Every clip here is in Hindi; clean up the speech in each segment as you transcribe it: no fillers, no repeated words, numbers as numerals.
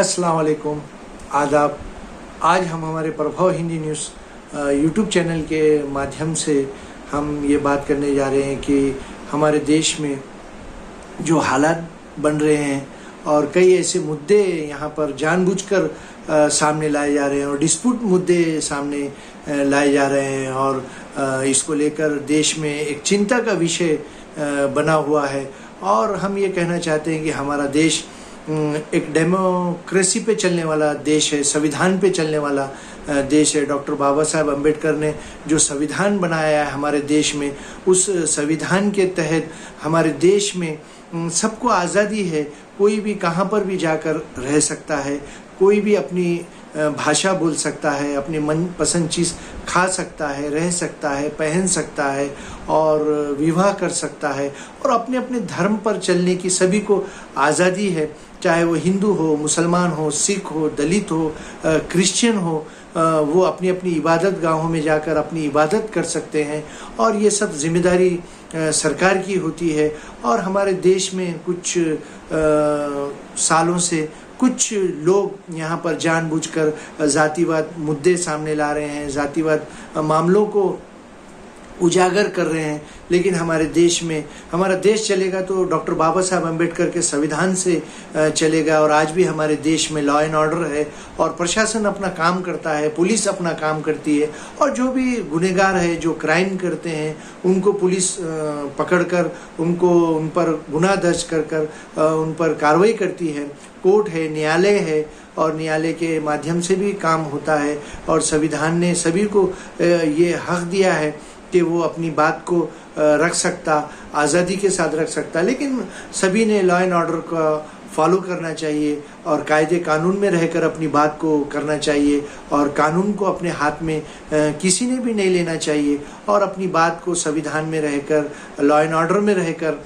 अस्सलाम वालेकुम, आदाब। आज हम हमारे प्रभाव हिंदी न्यूज़ यूट्यूब चैनल के माध्यम से हम ये बात करने जा रहे हैं कि हमारे देश में जो हालात बन रहे हैं और कई ऐसे मुद्दे यहाँ पर जानबूझकर सामने लाए जा रहे हैं और डिस्प्यूट मुद्दे सामने लाए जा रहे हैं और इसको लेकर देश में एक चिंता का विषय बना हुआ है। और हम ये कहना चाहते हैं कि हमारा देश एक डेमोक्रेसी पे चलने वाला देश है, संविधान पे चलने वाला देश है। डॉक्टर बाबा साहब अम्बेडकर ने जो संविधान बनाया है हमारे देश में, उस संविधान के तहत हमारे देश में सबको आज़ादी है। कोई भी कहाँ पर भी जाकर रह सकता है, कोई भी अपनी भाषा बोल सकता है, अपनी मनपसंद चीज़ खा सकता है, रह सकता है, पहन सकता है और विवाह कर सकता है और अपने अपने धर्म पर चलने की सभी को आज़ादी है। चाहे वो हिंदू हो, मुसलमान हो, सिख हो, दलित हो, क्रिश्चियन हो, वो अपनी अपनी इबादत गाहों में जाकर अपनी इबादत कर सकते हैं और ये सब जिम्मेदारी सरकार की होती है। और हमारे देश में कुछ सालों से कुछ लोग यहाँ पर जानबूझकर जातिवाद मुद्दे सामने ला रहे हैं, जातिवाद मामलों को उजागर कर रहे हैं। लेकिन हमारे देश में, हमारा देश चलेगा तो डॉक्टर बाबा साहब अम्बेडकर के संविधान से चलेगा। और आज भी हमारे देश में लॉ एंड ऑर्डर है और प्रशासन अपना काम करता है, पुलिस अपना काम करती है और जो भी गुनहगार है, जो क्राइम करते हैं, उनको पुलिस पकड़कर उनको उन पर गुनाह दर्ज कर उन पर कार्रवाई करती है। कोर्ट है, न्यायालय है और न्यायालय के माध्यम से भी काम होता है। और संविधान ने सभी को ये हक दिया है कि वो अपनी बात को रख सकता, आज़ादी के साथ रख सकता। लेकिन सभी ने लॉ एंड ऑर्डर का फॉलो करना चाहिए और कायदे कानून में रहकर अपनी बात को करना चाहिए और कानून को अपने हाथ में किसी ने भी नहीं लेना चाहिए और अपनी बात को संविधान में रहकर, लॉ एंड ऑर्डर में रहकर,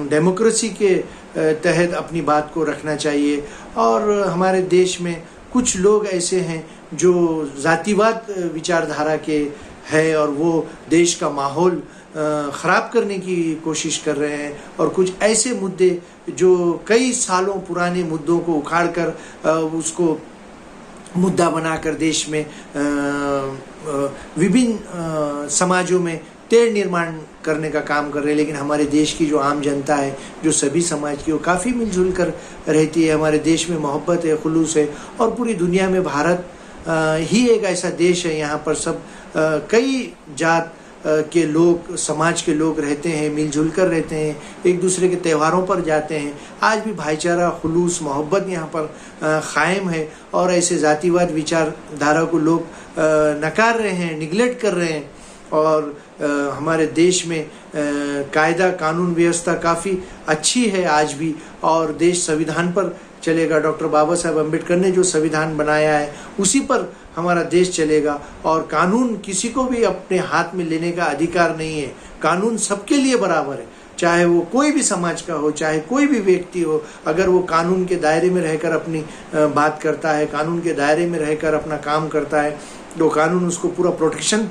डेमोक्रेसी के तहत अपनी बात को रखना चाहिए। और हमारे देश में कुछ लोग ऐसे हैं जो जातिवाद विचारधारा के है और वो देश का माहौल ख़राब करने की कोशिश कर रहे हैं और कुछ ऐसे मुद्दे जो कई सालों पुराने मुद्दों को उखाड़कर उसको मुद्दा बनाकर देश में विभिन्न समाजों में तेढ़ निर्माण करने का काम कर रहे हैं। लेकिन हमारे देश की जो आम जनता है, जो सभी समाज की, वो काफ़ी मिलजुल कर रहती है। हमारे देश में मोहब्बत है, खुलूस है और पूरी दुनिया में भारत ही एक ऐसा देश है यहाँ पर सब कई जात के लोग, समाज के लोग रहते हैं, मिलजुल कर रहते हैं, एक दूसरे के त्योहारों पर जाते हैं। आज भी भाईचारा, खुलूस, मोहब्बत यहाँ पर कायम है और ऐसे जातिवाद विचारधारा को लोग नकार रहे हैं, निगलेक्ट कर रहे हैं। और हमारे देश में कायदा कानून व्यवस्था काफ़ी अच्छी है आज भी और देश संविधान पर चलेगा। डॉक्टर बाबा साहब अम्बेडकर ने जो संविधान बनाया है उसी पर हमारा देश चलेगा और कानून किसी को भी अपने हाथ में लेने का अधिकार नहीं है। कानून सबके लिए बराबर है, चाहे वो कोई भी समाज का हो, चाहे कोई भी व्यक्ति हो। अगर वो कानून के दायरे में रहकर अपनी बात करता है, कानून के दायरे में रहकर अपना काम करता है, तो कानून उसको पूरा प्रोटेक्शन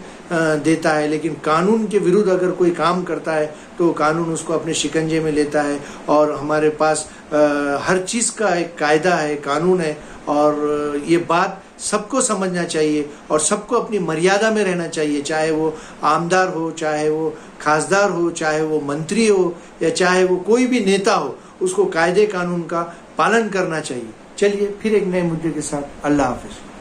देता है। लेकिन कानून के विरुद्ध अगर कोई काम करता है तो कानून उसको अपने शिकंजे में लेता है। और हमारे पास हर चीज़ का एक कायदा है, कानून है और ये बात सबको समझना चाहिए और सबको अपनी मर्यादा में रहना चाहिए। चाहे वो आमदार हो, चाहे वो खासदार हो, चाहे वो मंत्री हो या चाहे वो कोई भी नेता हो, उसको कायदे कानून का पालन करना चाहिए। चलिए फिर एक नए मुद्दे के साथ, अल्लाह हाफिज़।